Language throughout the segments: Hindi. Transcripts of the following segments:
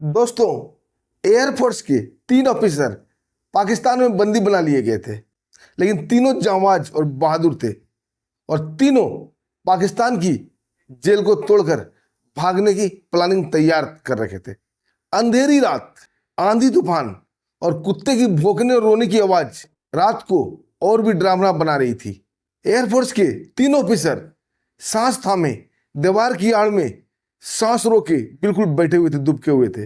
दोस्तों, एयरफोर्स के 3 ऑफिसर पाकिस्तान में बंदी बना लिए गए थे, लेकिन तीनों जांबाज और बहादुर थे और तीनों पाकिस्तान की जेल को तोड़कर भागने की प्लानिंग तैयार कर रखे थे। अंधेरी रात, आंधी तूफान और कुत्ते की भौंकने और रोने की आवाज रात को और भी डरावना बना रही थी। एयरफोर्स के 3 ऑफिसर सांस थामे दीवार की आड़ में सांस रोके बिल्कुल बैठे हुए थे, दुबके हुए थे।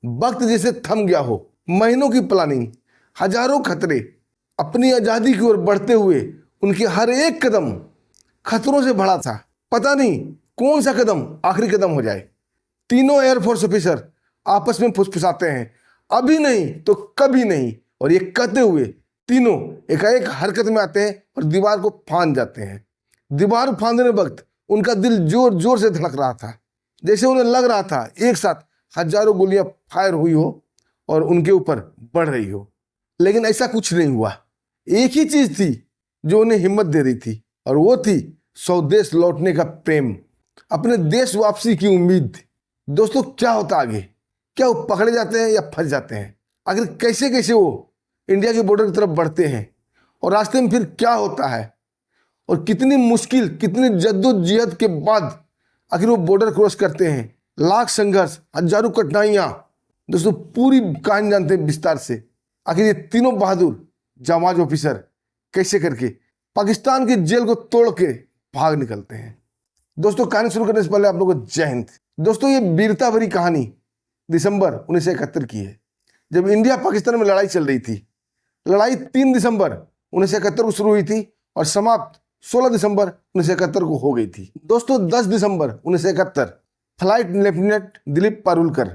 वक्त जैसे थम गया हो। महीनों की प्लानिंग, हजारों खतरे, अपनी आजादी की ओर बढ़ते हुए उनके हर एक कदम खतरों से भरा था। पता नहीं कौन सा कदम आखिरी कदम हो जाए। तीनों एयरफोर्स ऑफिसर आपस में फुसफुसाते हैं, अभी नहीं तो कभी नहीं। और ये कहते हुए तीनों एकाएक हरकत में आते हैं और दीवार को फांद जाते हैं। दीवार फांदने वक्त उनका दिल जोर जोर से धड़क रहा था, जैसे उन्हें लग रहा था एक साथ हजारों गोलियां फायर हुई हो और उनके ऊपर बढ़ रही हो। लेकिन ऐसा कुछ नहीं हुआ। एक ही चीज थी जो उन्हें हिम्मत दे रही थी, और वो थी स्वदेश लौटने का प्रेम, अपने देश वापसी की उम्मीद। दोस्तों, क्या होता आगे? क्या वो पकड़े जाते हैं या फंस जाते हैं? आखिर कैसे कैसे वो इंडिया के बॉर्डर की तरफ बढ़ते हैं, और रास्ते में फिर क्या होता है, और कितनी मुश्किल, कितनी जद्दोजहद के बाद आखिर वो बॉर्डर क्रॉस करते हैं। लाख संघर्ष, हजारों कठिनाइयां। दोस्तों, पूरी कहानी जानते हैं विस्तार से। आखिर ये तीनों बहादुर जांबाज ऑफिसर कैसे करके पाकिस्तान की जेल को तोड़ के भाग निकलते हैं। दोस्तों, कहानी शुरू करने से पहले आप लोगों को जय हिंद। दोस्तों, ये वीरता भरी कहानी दिसंबर 1971 की है, जब इंडिया पाकिस्तान में लड़ाई चल रही थी। लड़ाई 3 दिसंबर 1971 को शुरू हुई थी और समाप्त 16 दिसंबर 1971 को हो गई थी। दोस्तों, 10 दिसंबर 1971 फ्लाइट लेफ्टिनेंट दिलीप पारुलकर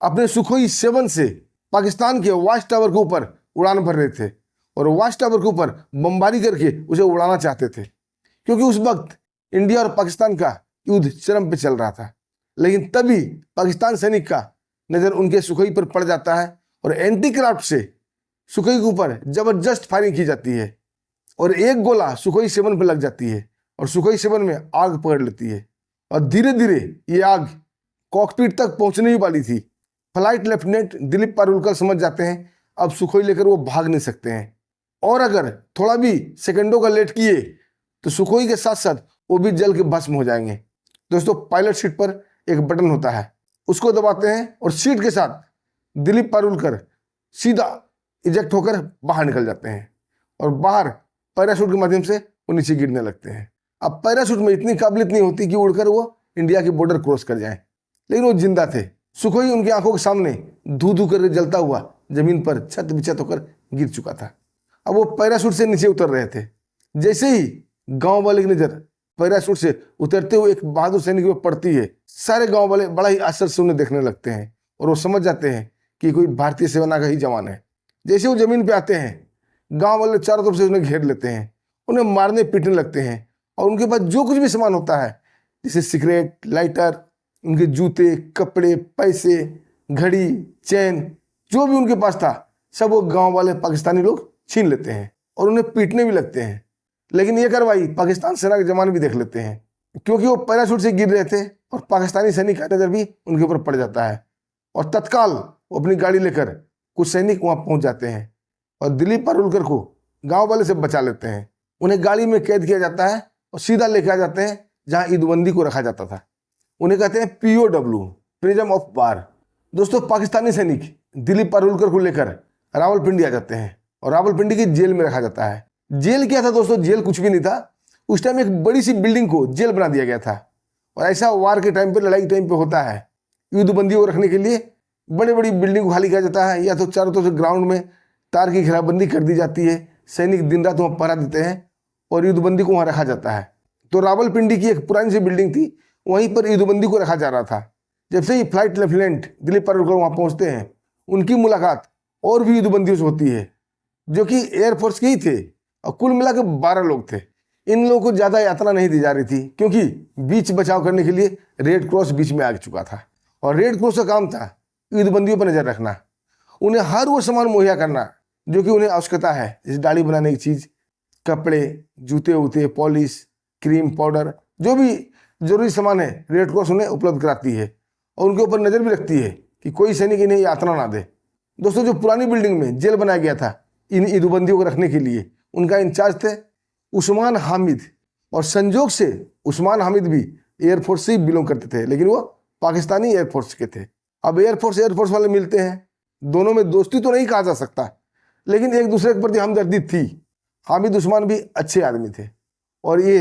अपने सुखोई 7 से पाकिस्तान के वाच टावर के ऊपर उड़ान भर रहे थे और वाच टावर के ऊपर बमबारी करके उसे उड़ाना चाहते थे, क्योंकि उस वक्त इंडिया और पाकिस्तान का युद्ध चरम पे चल रहा था। लेकिन तभी पाकिस्तान सैनिक का नजर उनके सुखोई पर पड़ जाता है और एंटी क्राफ्ट से सुखोई के ऊपर जबरदस्त फायरिंग की जाती है और एक गोला सुखोई 7 पर लग जाती है और सुखोई 7 में आग पकड़ लेती है और धीरे धीरे ये आग कॉकपिट तक पहुंचने ही वाली थी। फ्लाइट लेफ्टिनेंट दिलीप पारुलकर समझ जाते हैं अब सुखोई लेकर वो भाग नहीं सकते हैं, और अगर थोड़ा भी सेकंडों का लेट किए तो सुखोई के साथ साथ वो भी जल के भस्म हो जाएंगे। दोस्तों, पायलट सीट पर एक बटन होता है, उसको दबाते हैं और सीट के साथ दिलीप पारुलकर सीधा इजेक्ट होकर बाहर निकल जाते हैं और बाहर पैराशूट के माध्यम से वो नीचे गिरने लगते हैं। अब पैराशूट में इतनी काबिलियत नहीं होती कि उड़कर वो इंडिया की बॉर्डर क्रॉस कर जाएं, लेकिन वो जिंदा थे। सुखोई उनकी आंखों के सामने धू धू कर जलता हुआ जमीन पर छत बिछत होकर गिर चुका था। अब वो पैराशूट से नीचे उतर रहे थे। जैसे ही गांव वाले की नजर पैराशूट से उतरते हुए एक बहादुर सैनिक पर पड़ती है, सारे गांव वाले बड़ा ही आश्चर्य से उन्हें देखने लगते हैं और वो समझ जाते हैं कि कोई भारतीय सेना का ही जवान है। जैसे वो जमीन पे आते हैं, गांव वाले चारों तरफ से उन्हें घेर लेते हैं, उन्हें मारने पीटने लगते हैं और उनके पास जो कुछ भी सामान होता है, जैसे सिगरेट, लाइटर, उनके जूते, कपड़े, पैसे, घड़ी, चैन, जो भी उनके पास था, सब वो गांव वाले पाकिस्तानी लोग छीन लेते हैं और उन्हें पीटने भी लगते हैं। लेकिन ये कार्रवाई पाकिस्तान सेना के जवान भी देख लेते हैं, क्योंकि वो पैराशूट से गिर रहे थे और पाकिस्तानी सैनिक का नजर भी उनके ऊपर पड़ जाता है और तत्काल वो अपनी गाड़ी लेकर कुछ सैनिक वहां पहुंच जाते हैं और दिलीप पारुलकर को गांव वाले से बचा लेते हैं। उन्हें गाड़ी में कैद किया जाता है और सीधा लेके आ जाते हैं जहां ईदबंदी को रखा जाता था। उन्हें कहते हैं POW, प्रिजन ऑफ वार। दोस्तों, पाकिस्तानी सैनिक दिलीप पारुलकर को लेकर रावलपिंडी आ जाते हैं और रावलपिंडी की जेल में रखा जाता है। जेल क्या था दोस्तों? जेल कुछ भी नहीं था। उस टाइम एक बड़ी सी बिल्डिंग को जेल बना दिया गया था और ऐसा वार के टाइम पे, लड़ाई के टाइम पे होता है। युद्धबंदी को रखने के लिए बड़ी बड़ी बिल्डिंग को खाली किया जाता है, या तो चारों तरफ से ग्राउंड में तार की घेराबंदी कर दी जाती है। सैनिक दिन रात वहाँ पहरा देते हैं और युद्धबंदी को वहाँ रखा जाता है। तो रावलपिंडी की एक पुरानी सी बिल्डिंग थी, वहीं पर युद्धबंदी को रखा जा रहा था। जब से ही फ्लाइट लेफ्टिनेंट दिलीप पारुलकर वहाँ पहुँचते हैं, उनकी मुलाकात और भी युद्धबंदियों से होती है, जो कि एयरफोर्स के ही थे और कुल मिला के 12 लोग थे। इन लोगों को ज़्यादा यातना नहीं दी जा रही थी, क्योंकि बीच बचाव करने के लिए रेड क्रॉस बीच में आ चुका था और रेड क्रॉस का काम था युद्धबंदियों पर नजर रखना, उन्हें हर वो सामान मुहैया करना जो कि उन्हें आवश्यकता है, जैसे दाढ़ी बनाने की चीज़, कपड़े, जूते वूते, पॉलिश, क्रीम, पाउडर, जो भी जरूरी सामान है रेड क्रॉस उन्हें उपलब्ध कराती है और उनके ऊपर नज़र भी रखती है कि कोई सैनिक इन्हें यातना ना दे। दोस्तों, जो पुरानी बिल्डिंग में जेल बनाया गया था इन ईदबंदियों को रखने के लिए, उनका इंचार्ज थे उस्मान हामिद। और संजोग से उस्मान हामिद भी एयरफोर्स से ही बिलोंग करते थे, लेकिन वो पाकिस्तानी एयरफोर्स के थे। अब एयरफोर्स वाले मिलते हैं, दोनों में दोस्ती तो नहीं कहा जा सकता, लेकिन एक दूसरे के प्रति हमदर्दी थी। हामिद उस्मान भी अच्छे आदमी थे, और ये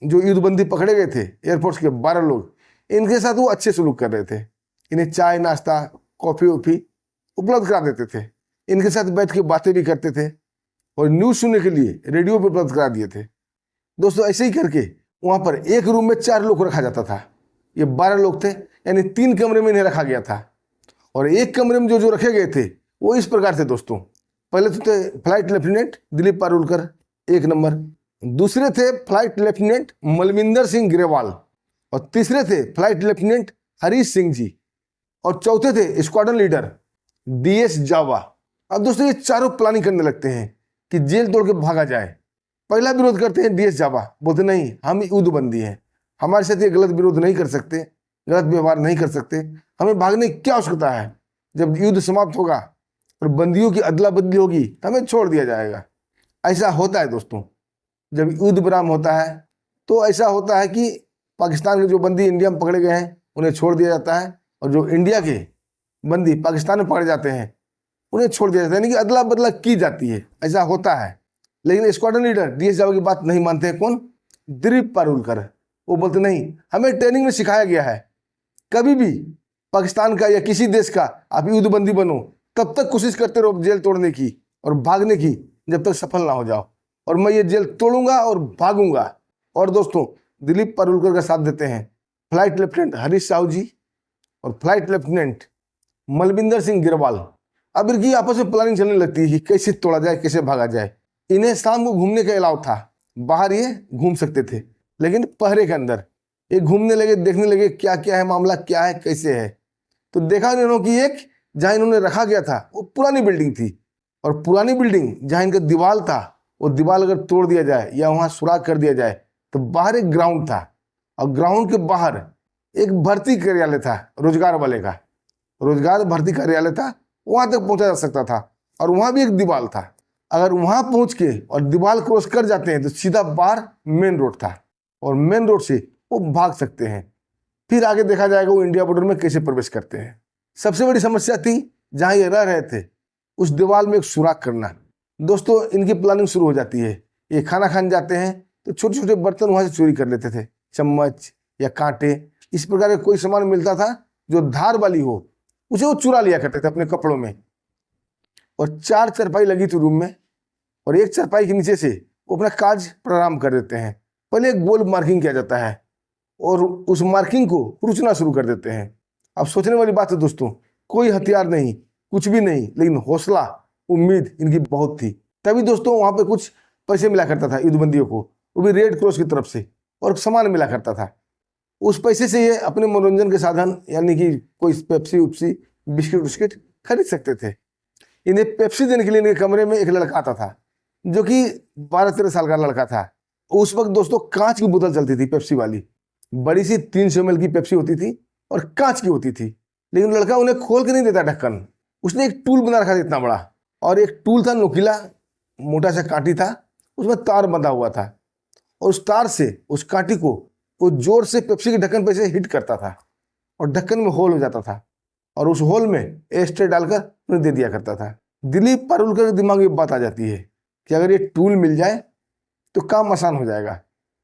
जो ईदबंदी पकड़े गए थे एयरफोर्स के 12 लोग, इनके साथ वो अच्छे सलूक कर रहे थे। इन्हें चाय नाश्ता कॉफ़ी वॉफ़ी उपलब्ध करा देते थे, इनके साथ बैठ के बातें भी करते थे, और न्यूज़ सुनने के लिए रेडियो पर उपलब्ध करा दिए थे। दोस्तों, ऐसे ही करके वहाँ पर एक रूम में 4 लोग को रखा जाता था। ये 12 लोग थे, यानी 3 कमरे में इन्हें रखा गया था। और एक कमरे में जो रखे गए थे वो इस प्रकार थे दोस्तों। पहले तो थे flight lieutenant Dilip Parulkar 1 number, दूसरे थे फ्लाइट लेफ्टिनेंट मलविंदर सिंह ग्रेवाल, और तीसरे थे फ्लाइट लेफ्टिनेंट हरीश सिंह जी, और चौथे थे स्क्वाड्रन लीडर DS जावा। अब दोस्तों, ये चारों प्लानिंग करने लगते हैं कि जेल तोड़ के भागा जाए। पहला विरोध करते हैं DS जावा, बोलते नहीं, हम युद्धबंदी हैं, हमारे साथ ये गलत विरोध नहीं कर सकते, गलत व्यवहार नहीं कर सकते, हमें भागने की क्या आवश्यकता है। जब युद्ध समाप्त होगा और बंदियों की अदला बदली होगी तो हमें छोड़ दिया जाएगा। ऐसा होता है दोस्तों, जब युद्ध विराम होता है तो ऐसा होता है कि पाकिस्तान के जो बंदी इंडिया में पकड़े गए हैं उन्हें छोड़ दिया जाता है, और जो इंडिया के बंदी पाकिस्तान में पकड़े जाते हैं उन्हें छोड़ दिया जाता है, यानी कि अदला बदला की जाती है। ऐसा होता है। लेकिन स्क्वाड्रन लीडर DS जावा की बात नहीं मानते हैं। कौन? दिलीप पारुलकर। वो बोलते नहीं, हमें ट्रेनिंग में सिखाया गया है, कभी भी पाकिस्तान का या किसी देश का आप युद्धबंदी बनो तब तक कोशिश करते रहो जेल तोड़ने की और भागने की, जब तक सफल ना हो जाओ, और मैं ये जेल तोड़ूंगा और भागूंगा। और दोस्तों, दिलीप पारुलकर का साथ देते हैं फ्लाइट लेफ्टिनेंट हरीश साहू जी और फ्लाइट लेफ्टिनेंट मलविंदर सिंह गिरवाल। अब इनकी आपस में प्लानिंग चलने लगती है कि कैसे तोड़ा जाए, कैसे भागा जाए। इन्हें शाम को घूमने का अलाउ था, बाहर ये घूम सकते थे, लेकिन पहरे के अंदर ये घूमने लगे, देखने लगे क्या क्या है मामला, क्या है कैसे है। तो देखा इन्होंने कि एक जहाँ इन्होंने रखा गया था वो पुरानी बिल्डिंग थी, और पुरानी बिल्डिंग जहाँ इनका दीवार था वो दीवार अगर तोड़ दिया जाए या वहाँ सुराख कर दिया जाए तो बाहर एक ग्राउंड था, और ग्राउंड के बाहर एक भर्ती कार्यालय था, रोजगार वाले का रोजगार भर्ती कार्यालय था, वहाँ तक पहुँचा जा सकता था। और वहाँ भी एक दीवार था, अगर वहाँ पहुँच के और दीवार क्रॉस कर जाते हैं तो सीधा बाहर मेन रोड था, और मेन रोड से वो भाग सकते हैं। फिर आगे देखा जाएगा वो इंडिया बॉर्डर में कैसे प्रवेश करते हैं। सबसे बड़ी समस्या थी जहाँ ये रह रहे थे उस दीवार में एक सुराख करना। दोस्तों, इनकी प्लानिंग शुरू हो जाती है। ये खाना खाने जाते हैं तो छोटे छोटे बर्तन वहाँ से चोरी कर लेते थे, चम्मच या कांटे, इस प्रकार का कोई सामान मिलता था जो धार वाली हो उसे वो चुरा लिया करते थे अपने कपड़ों में। और 4 चारपाई लगी थी रूम में, और एक चारपाई के नीचे से वो अपना काज प्रारंभ कर देते हैं। पहले एक गोल मार्किंग किया जाता है और उस मार्किंग को कुचलना शुरू कर देते हैं। अब सोचने वाली बात है दोस्तों, कोई हथियार नहीं, कुछ भी नहीं, लेकिन हौसला उम्मीद इनकी बहुत थी। तभी दोस्तों वहाँ पे कुछ पैसे मिला करता था युद्धबंदियों को, वो भी रेड क्रॉस की तरफ से, और सामान मिला करता था। उस पैसे से ये अपने मनोरंजन के साधन यानी कि कोई पेप्सी उपसी बिस्किट विस्किट खरीद सकते थे। इन्हें पेप्सी देने के लिए इनके कमरे में एक लड़का आता था जो कि 12-13 साल का लड़का था। उस वक्त दोस्तों कांच की बोतल चलती थी पेप्सी वाली, बड़ी सी 300 ml की पेप्सी होती थी और कांच की होती थी, लेकिन लड़का उन्हें खोल के नहीं देता ढक्कन। उसने एक टूल बना रखा था इतना बड़ा, और एक टूल था नुकीला, मोटा सा कांटी था, उसमें तार बंधा हुआ था, और उस तार से उस कांटी को वो जोर से पेप्सी के ढक्कन पे से हिट करता था और ढक्कन में होल हो जाता था, और उस होल में एस्ट्रे डालकर उन्हें दे दिया करता था। दिलीप पारुलकर के दिमाग में ये बात आ जाती है कि अगर ये टूल मिल जाए तो काम आसान हो जाएगा,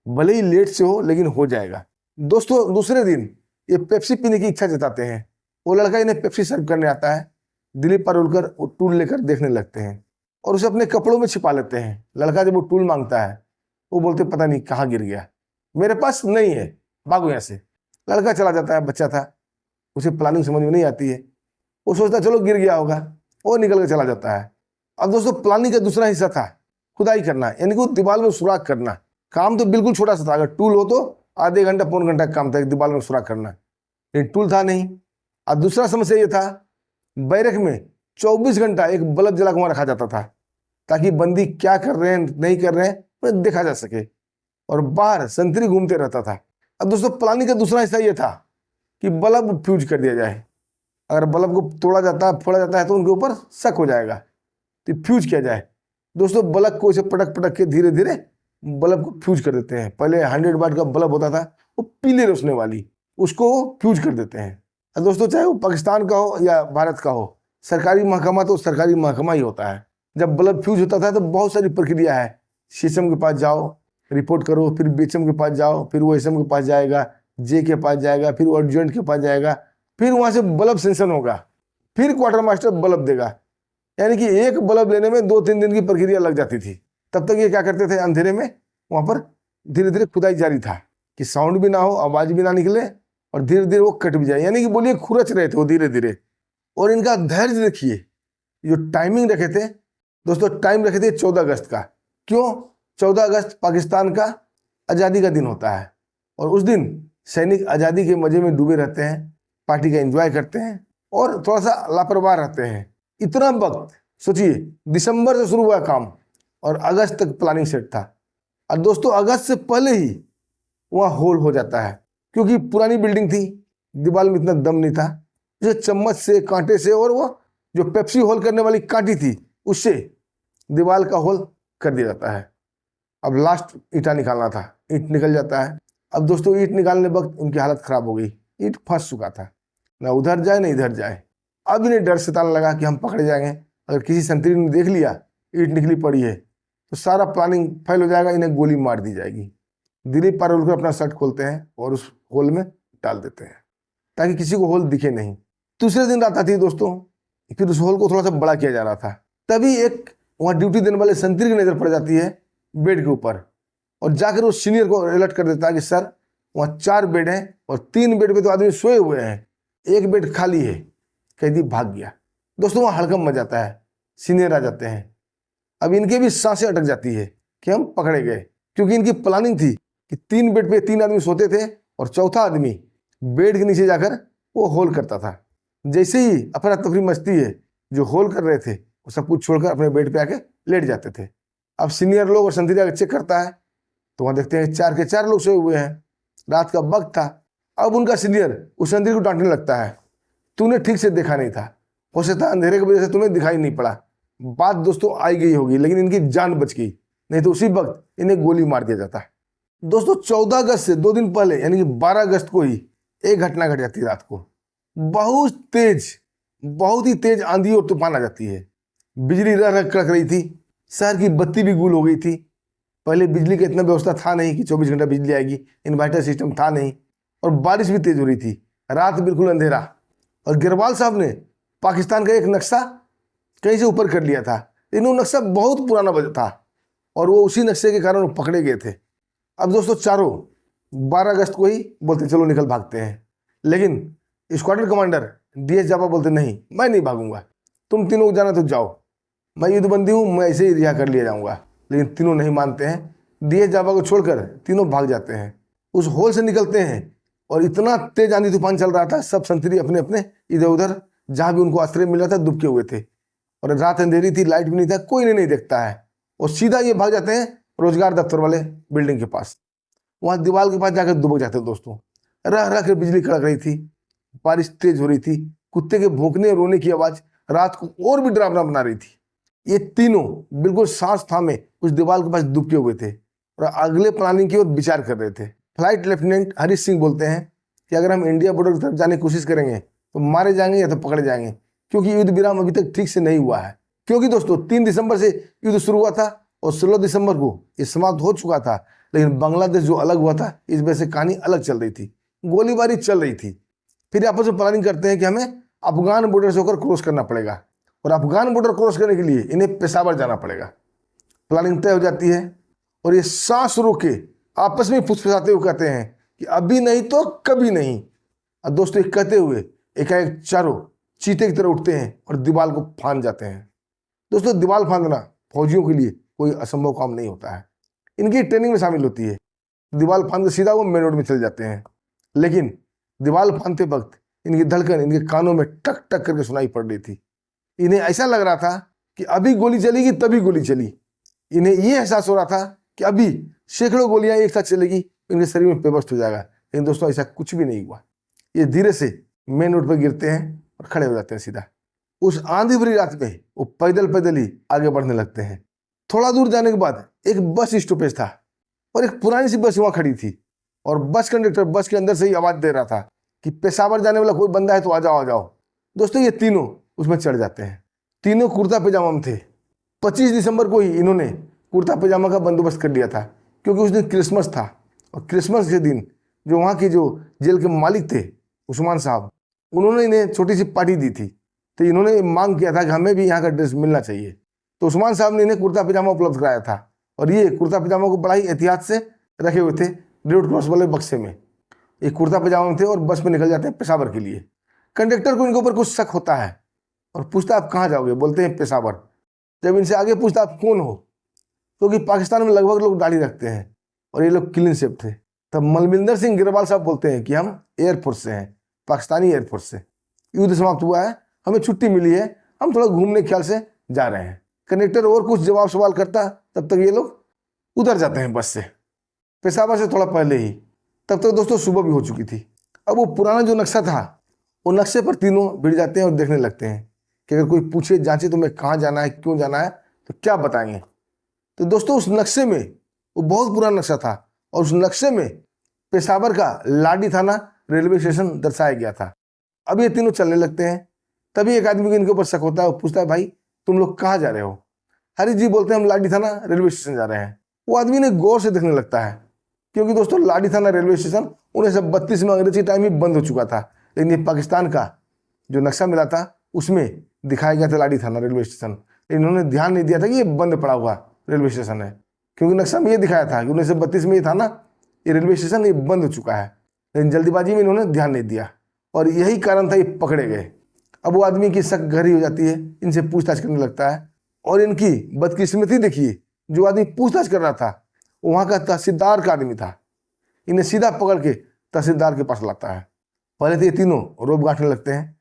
भले ही लेट से हो लेकिन हो जाएगा। दोस्तों, दूसरे दिन ये पेप्सी पीने की इच्छा जताते हैं। वो लड़का इन्हें पेप्सी सर्व करने आता है। दिलीप पारुलकर वो टूल लेकर देखने लगते हैं और उसे अपने कपड़ों में छिपा लेते हैं। लड़का जब वो टूल मांगता है वो बोलते पता नहीं कहाँ गिर गया, मेरे पास नहीं है, भागो यहाँ से। लड़का चला जाता है, बच्चा था, उसे प्लानिंग समझ में नहीं आती है। वो सोचता चलो गिर गया होगा, वो निकल के चला जाता है। अब दोस्तों, प्लानिंग का दूसरा हिस्सा था खुदाई करना, यानी कि दीवार में सुराख करना। काम तो बिल्कुल छोटा सा था, अगर टूल हो तो आधे घंटा पौन घंटा काम था एक दीवार में सुराख करना, लेकिन टूल था नहीं। अब दूसरा समस्या ये था, बैरक में 24 घंटा एक बल्ब जला के वहाँ रखा जाता था ताकि बंदी क्या कर रहे हैं नहीं कर रहे हैं उन्हें देखा जा सके, और बाहर संतरी घूमते रहता था। अब दोस्तों, प्लानिंग का दूसरा हिस्सा ये था कि बल्ब फ्यूज कर दिया जाए, अगर बल्ब को तोड़ा जाता है, फोड़ा जाता है तो उनके ऊपर शक हो जाएगा, तो फ्यूज किया जाए। दोस्तों बल्ब को इसे पटक पटक के धीरे धीरे बल्ब को फ्यूज कर देते हैं। पहले 100 वाट का बल्ब होता था, वो पीले रोशनी वाली, उसको फ्यूज कर देते हैं। और दोस्तों चाहे वो पाकिस्तान का हो या भारत का हो, सरकारी महकमा तो सरकारी महकमा ही होता है। जब बल्ब फ्यूज होता था तो बहुत सारी प्रक्रिया है, सीएम के पास जाओ, रिपोर्ट करो, फिर बीएचएम के पास जाओ, फिर वो एसएम के पास जाएगा, जे के पास जाएगा, फिर वो एडजुटेंट के पास जाएगा, फिर वहां से बल्ब सेंशन होगा, फिर क्वार्टर मास्टर बल्ब देगा। यानी कि एक बल्ब लेने में 2-3 दिन की प्रक्रिया लग जाती थी। तब तक ये क्या करते थे, अंधेरे में वहां पर धीरे धीरे खुदाई जारी था कि साउंड भी ना हो, आवाज भी ना निकले, और धीरे धीरे वो कट भी जाए। यानी कि बोलिए खुरच रहे थे वो धीरे धीरे। और इनका धैर्य देखिए, जो टाइमिंग रखे थे दोस्तों, टाइम रखे थे 14 अगस्त का। क्यों? 14 अगस्त पाकिस्तान का आज़ादी का दिन होता है, और उस दिन सैनिक आज़ादी के मजे में डूबे रहते हैं, पार्टी का एंजॉय करते हैं और थोड़ा सा लापरवाह रहते हैं। इतना वक्त सोचिए, दिसंबर से शुरू हुआ काम और अगस्त तक प्लानिंग सेट था। और दोस्तों अगस्त से पहले ही वहाँ होल हो जाता है, क्योंकि पुरानी बिल्डिंग थी, दीवार में इतना दम नहीं था, जो चम्मच से, कांटे से, और वो जो पेप्सी होल करने वाली कांटी थी उससे दीवार का होल कर दिया जाता है। अब लास्ट ईंटा निकालना था, ईंट निकल जाता है। अब दोस्तों ईंट निकालने वक्त उनकी हालत खराब हो गई, ईंट फंस चुका था, ना उधर जाए ना इधर जाए। अब इन्हें डर सताने लगा कि हम पकड़े जाएंगे, अगर किसी संतरी ने देख लिया ईंट निकली पड़ी है तो सारा प्लानिंग फेल हो जाएगा, इन्हें गोली मार दी जाएगी। दिलीप पारुलकर अपना शर्ट खोलते हैं और उस होल में डाल देते हैं ताकि किसी को होल दिखे नहीं। दूसरे दिन रात आती है दोस्तों, फिर उस होल को थोड़ा सा बड़ा किया जा रहा था। तभी एक वहाँ ड्यूटी देने वाले संतरी की नजर पड़ जाती है बेड के ऊपर, और जाकर उस सीनियर को अलर्ट कर देता है कि सर वहाँ 4 बेड हैं और 3 बेड पे तो आदमी सोए हुए हैं, 1 बेड खाली है। कैदी भाग गया। दोस्तों वहाँ हड़कंप मच जाता है, सीनियर आ जाते हैं। अब इनके भी सांसें अटक जाती है कि हम पकड़े गए, क्योंकि इनकी प्लानिंग थी कि 3 बेड पे 3 आदमी सोते थे और चौथा आदमी बेड के नीचे जाकर वो होल करता था। जैसे ही अफरा तफरी मचती है, जो होल कर रहे थे वो सब कुछ छोड़कर अपने बेड पे आके लेट जाते थे। अब सीनियर लोग और संतरी आके चेक करता है तो वहाँ देखते हैं 4 के 4 लोग सोए हुए हैं। रात का वक्त था। अब उनका सीनियर उस संतरी को डांटने लगता है, तूने ठीक से देखा नहीं था, हो सकता है अंधेरे की वजह से तुम्हें दिखाई नहीं पड़ा। बात दोस्तों आई गई होगी, लेकिन इनकी जान बच गई, नहीं तो उसी वक्त इन्हें गोली मार दिया जाता है। दोस्तों 14 अगस्त से 2 दिन पहले यानी कि 12 अगस्त को ही एक घटना घट जाती है। रात को बहुत ही तेज आंधी और तूफान आ जाती है। बिजली रह रह कड़क रही थी, शहर की बत्ती भी गुल हो गई थी। पहले बिजली का इतना व्यवस्था था नहीं कि 24 घंटा बिजली आएगी, इन्वर्टर सिस्टम था नहीं, और बारिश भी तेज हो रही थी, रात बिल्कुल अंधेरा। और गिरवाल साहब ने पाकिस्तान का एक नक्शा कहीं से ऊपर कर लिया था, लेकिन वो नक्शा बहुत पुराना था और वो उसी नक्शे के कारण वो पकड़े गए थे। अब दोस्तों चारों 12 अगस्त को ही बोलते चलो निकल भागते हैं, लेकिन स्क्वाड्रन कमांडर डीएस जावा बोलते नहीं, मैं नहीं भागूंगा, तुम तीनों जाना तो जाओ, मैं युद्धबंदी हूँ, मैं ऐसे ही रिहा कर लिया जाऊंगा। लेकिन तीनों नहीं मानते हैं। डीएस जावा को छोड़कर तीनों भाग जाते हैं, उस होल से निकलते हैं। और इतना तेज आंधी तूफान चल रहा था, सब संतरी अपने अपने इधर उधर जहाँ भी उनको आश्रय मिला था दुबके हुए थे, और रात अंधेरी थी, लाइट भी नहीं था, कोई नहीं देखता है। और सीधा ये भाग जाते हैं रोजगार दफ्तर वाले बिल्डिंग के पास। वहाँ दीवार के पास जाकर दुबक जाते हैं दोस्तों। रह रह कर बिजली कड़क रही थी, बारिश तेज हो रही थी, कुत्ते के भौंकने और रोने की आवाज रात को और भी डरावना बना रही थी। ये तीनों बिल्कुल सांस थामे उस दीवार के पास दुबके हुए थे और अगले प्लानिंग की ओर विचार कर रहे थे। फ्लाइट लेफ्टिनेंट हरीश सिंह बोलते हैं कि अगर हम इंडिया बॉर्डर की तरफ जाने की कोशिश करेंगे तो मारे जाएंगे या तो पकड़े जाएंगे, क्योंकि युद्ध विराम अभी तक ठीक से नहीं हुआ है। क्योंकि दोस्तों 3 दिसंबर से युद्ध शुरू हुआ था और 16 दिसंबर को ये समाप्त हो चुका था, लेकिन बांग्लादेश जो अलग हुआ था इस वजह से कहानी अलग चल रही थी, गोलीबारी चल रही थी। फिर आपस में प्लानिंग करते हैं कि हमें अफगान बॉर्डर से होकर क्रॉस करना पड़ेगा, और अफगान बॉर्डर क्रॉस करने के लिए इन्हें पेशावर जाना पड़ेगा। प्लानिंग तय हो जाती है और ये सांस रोक के आपस में फुसफुसाते हुए कहते हैं कि अभी नहीं तो कभी नहीं। और दोस्तों ये कहते हुए एकाएक चारों चीते की तरह उठते हैं और दीवार को फांद जाते हैं। दोस्तों दीवार फांदना फौजियों के लिए कोई असंभव काम नहीं होता है, इनकी ट्रेनिंग में शामिल होती है। दीवार फांद के सीधा वो मेन रोड में चल जाते हैं, लेकिन दीवार फांदते वक्त इनकी धड़कन इनके कानों में टक टक करके सुनाई पड़ रही थी। इन्हें ऐसा लग रहा था कि अभी गोली चलेगी तभी गोली चली। इन्हें यह एहसास हो रहा था कि अभी सैकड़ों गोलियां एक साथ चलेगी, इनके शरीर में बेबस हो जाएगा। लेकिन दोस्तों ऐसा कुछ भी नहीं हुआ। ये धीरे से मेन रोड पर गिरते हैं और खड़े हो जाते हैं सीधा। उस आंधी भरी रात में वो पैदल पैदल ही आगे बढ़ने लगते हैं। थोड़ा दूर जाने के बाद एक बस स्टॉपेज था और एक पुरानी सी बस वहाँ खड़ी थी और बस कंडक्टर बस के अंदर से ही आवाज़ दे रहा था कि पेशावर जाने वाला कोई बंदा है तो आ जाओ आ जाओ। दोस्तों ये तीनों उसमें चढ़ जाते हैं। तीनों कुर्ता पैजामा में थे। 25 दिसंबर को ही इन्होंने कुर्ता पैजामा का बंदोबस्त कर लिया था क्योंकि उस दिन क्रिसमस था और क्रिसमस के दिन जो वहाँ के जो जेल के मालिक थे उस्मान साहब, उन्होंने इन्हें छोटी सी पार्टी दी थी। तो इन्होंने मांग किया था कि हमें भी यहाँ का ड्रेस मिलना चाहिए। तो उस्मान साहब ने इन्हें कुर्ता पैजामा उपलब्ध कराया था और ये कुर्ता पैजामा को बड़ा ही एहतियात से रखे हुए थे रेड क्रॉस वाले बक्से में। एक कुर्ता पैजामा में थे और बस में निकल जाते हैं पेशावर के लिए। कंडक्टर को इनके ऊपर कुछ शक होता है और पूछता आप कहाँ जाओगे? बोलते हैं पेशावर। जब इनसे आगे पूछता आप कौन हो, क्योंकि पाकिस्तान में लगभग लोग दाढ़ी रखते हैं और ये लोग क्लीन शेव थे, तब मलविंदर सिंह गिरवाल साहब बोलते हैं कि हम एयरफोर्स से हैं, पाकिस्तानी एयरफोर्स से। युद्ध समाप्त हुआ है, हमें छुट्टी मिली है, हम थोड़ा घूमने के ख्याल से जा रहे हैं। कंडक्टर और कुछ जवाब सवाल करता, तब तक ये लोग उतर जाते हैं बस से, पेशावर से थोड़ा पहले ही। तब तक दोस्तों सुबह भी हो चुकी थी। अब वो पुराना जो नक्शा था, वो नक्शे पर तीनों भिड़ जाते हैं और देखने लगते हैं कि अगर कोई पूछे जांचे तुम्हें कहाँ जाना है, क्यों जाना है, तो क्या बताएंगे। तो दोस्तों उस नक्शे में, वो बहुत पुराना नक्शा था और उस नक्शे में पेशावर का लाडी थाना रेलवे स्टेशन दर्शाया गया था। अब ये तीनों चलने लगते हैं। तभी एक आदमी को इनके ऊपर शक होता है, वो पूछता है भाई तुम लोग कहाँ जा रहे हो? हरी जी बोलते हैं हम लाडी थाना रेलवे स्टेशन जा रहे हैं। वो आदमी ने गौर से देखने लगता है क्योंकि दोस्तों लाडी थाना रेलवे स्टेशन 1932 में अंग्रेजी टाइम ही बंद हो चुका था, लेकिन ये पाकिस्तान का जो नक्शा मिला था उसमें दिखाया गया था लाडी थाना रेलवे स्टेशन। लेकिन इन्होंने ध्यान नहीं दिया था कि ये बंद पड़ा हुआ रेलवे स्टेशन है, क्योंकि नक्शा में ये दिखाया था कि 1932 में ये था ना, ये रेलवे स्टेशन ये बंद हो चुका है। लेकिन जल्दीबाजी में इन्होंने ध्यान नहीं दिया और यही कारण था ये पकड़े गए। अब वो आदमी की शक गहरी हो जाती है, इनसे पूछताछ करने लगता है और इनकी बदकिस्मती देखिए, जो आदमी पूछताछ कर रहा था वहाँ का तहसीलदार का आदमी था। इन्हें सीधा पकड़ के तहसीलदार के पास लाता है। पहले तो ये तीनों रोब गांठने लगते हैं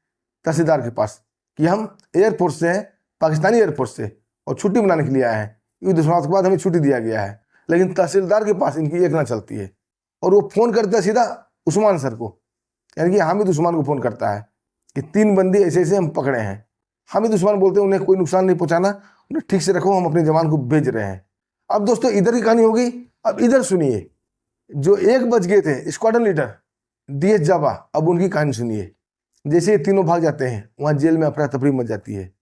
तहसीलदार के पास कि हम एयरफोर्स से हैं, पाकिस्तानी एयरफोर्स से, और छुट्टी मनाने के लिए आए हैं। युद्ध समाप्त के बाद हमें छुट्टी दिया गया है। लेकिन तहसीलदार के पास इनकी एक ना चलती है और वो फ़ोन करता है सीधा उस्मान सर को, यानी कि हामिद उस्मान को फ़ोन करता है कि 3 बंदी ऐसे ऐसे हम पकड़े हैं। हामिद उस्मान बोलते हैं उन्हें कोई नुकसान नहीं पहुंचाना, उन्हें ठीक से रखो, हम अपने जवान को भेज रहे हैं। अब दोस्तों इधर की कहानी हो गई। अब इधर सुनिए, जो 1 बज गए थे स्क्वाड्रन लीडर DS जाबा, अब उनकी कहानी सुनिए। जैसे ये तीनों भाग जाते हैं, वहाँ जेल में अफरा तफरी मच जाती है।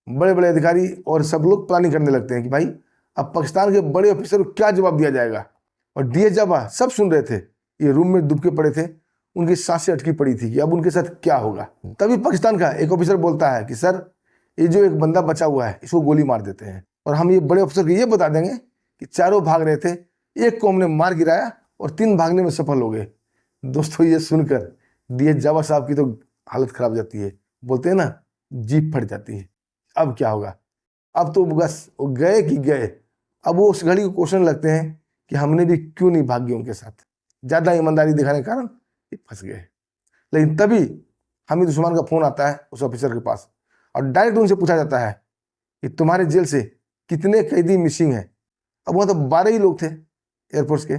बड़े बड़े अधिकारी और सब लोग प्लानिंग करने लगते हैं कि भाई अब पाकिस्तान के बड़े ऑफिसर को क्या जवाब दिया जाएगा। और DS जाबा सब सुन रहे थे, ये रूम में दुबके पड़े थे, उनकी सांसें अटकी पड़ी थी कि अब उनके साथ क्या होगा। तभी पाकिस्तान का एक ऑफिसर बोलता है कि सर ये जो एक बंदा बचा हुआ है इसको गोली मार देते हैं और हम ये बड़े ऑफिसर को ये बता देंगे कि चारों भाग रहे थे, एक को हमने मार गिराया और 3 भागने में सफल हो गए। दोस्तों ये सुनकर DS जाबा साहब की तो हालत खराब हो जाती है, बोलते हैं ना जीप फट जाती है। अब क्या होगा? अब तो बस वो गए कि गए। अब वो उस घड़ी को क्वेश्चन लगते हैं कि हमने भी क्यों नहीं भागे उनके साथ, ज़्यादा ईमानदारी दिखाने के कारण ये फंस गए। लेकिन तभी हामिद उस्मान का फ़ोन आता है उस ऑफिसर के पास और डायरेक्ट उनसे पूछा जाता है कि तुम्हारे जेल से कितने कैदी मिसिंग हैं। अब वहाँ तो 12 ही लोग थे एयरफोर्स के।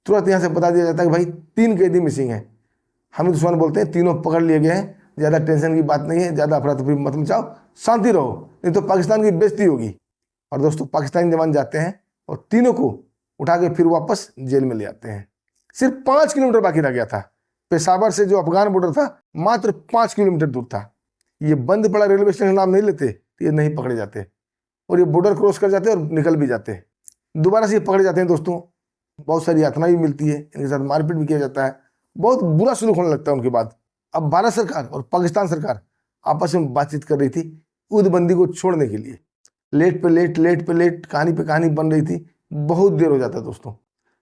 तुरंत यहाँ से बता दिया जाता है कि भाई 3 कैदी मिसिंग हैं। हामिद उस्मान बोलते हैं तीनों पकड़ लिए गए हैं, ज़्यादा टेंशन की बात नहीं है, ज़्यादा अफरा तफरी मत मचाओ, शांति रहो, नहीं तो पाकिस्तान की बेइज्जती होगी। और दोस्तों पाकिस्तानी जवान जाते हैं और तीनों को उठा के फिर वापस जेल में ले आते हैं। सिर्फ 5 किलोमीटर बाकी रह गया था। पेशावर से जो अफगान बॉर्डर था मात्र 5 किलोमीटर दूर था। ये बंद पड़ा रेलवे स्टेशन नाम नहीं लेते तो ये नहीं पकड़े जाते और ये बॉर्डर क्रॉस कर जाते और निकल भी जाते। दोबारा से ये पकड़े जाते हैं दोस्तों, बहुत सारी यातना भी मिलती है, इनके साथ मारपीट भी किया जाता है, बहुत बुरा सलूक होने लगता है उनके बाद। अब भारत सरकार और पाकिस्तान सरकार आपस में बातचीत कर रही थी युद्धबंदी को छोड़ने के लिए। लेट पे लेट कहानी पे कहानी बन रही थी, बहुत देर हो जाता है दोस्तों।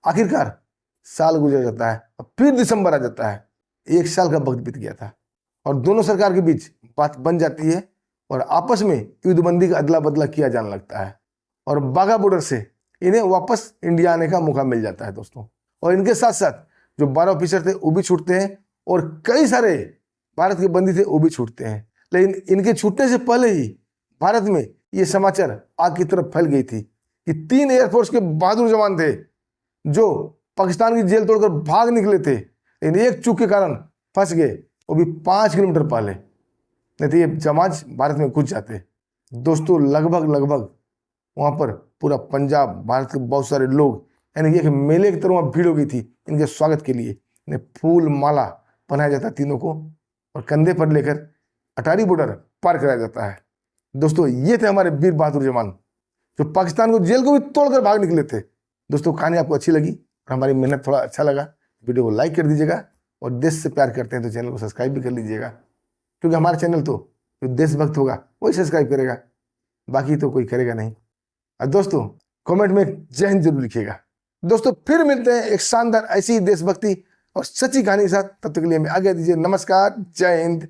आखिरकार साल गुजर जाता है और फिर दिसंबर आ जाता है। 1 साल का वक्त बीत गया था और दोनों सरकार के बीच बात बन जाती है और आपस में युद्धबंदी का अदला बदला किया जाने लगता है और बाघा बॉर्डर से इन्हें वापस इंडिया आने का मौका मिल जाता है दोस्तों। और इनके साथ साथ जो 12 ऑफिसर थे वो भी छूटते हैं और कई सारे भारत के बंदी थे वो भी छूटते हैं। लेकिन इनके छूटने से पहले ही भारत में ये समाचार आग की तरफ फैल गई थी कि 3 एयरफोर्स के बहादुर जवान थे जो पाकिस्तान की जेल तोड़कर भाग निकले थे, लेकिन एक चूक के कारण फंस गए, वो भी 5 किलोमीटर पहले। नहीं तो ये जमाज भारत में घुस जाते। दोस्तों लगभग वहाँ पर पूरा पंजाब, भारत के बहुत सारे लोग, यानी कि एक मेले की तरह वहाँ भीड़ हो गई थी इनके स्वागत के लिए। इन्हें फूल माला पहनाया जाता है तीनों को, और कंधे पर लेकर अटारी बॉर्डर पार कराया जाता है। दोस्तों ये थे हमारे वीर बहादुर जवान जो पाकिस्तान को जेल को भी तोड़कर भाग निकले थे। दोस्तों कहानी आपको अच्छी लगी और हमारी मेहनत थोड़ा अच्छा लगा, वीडियो को लाइक कर दीजिएगा, और देश से प्यार करते हैं तो चैनल को सब्सक्राइब भी कर लीजिएगा, क्योंकि हमारा चैनल तो जो देशभक्त होगा वही सब्सक्राइब करेगा, बाकी तो कोई करेगा नहीं। और दोस्तों कमेंट में जय हिंद जरूर लिखिएगा। दोस्तों फिर मिलते हैं एक शानदार ऐसी देशभक्ति और सच्ची कहानी के साथ। तब तक के लिए हमें आज्ञा दीजिए। नमस्कार, जय हिंद।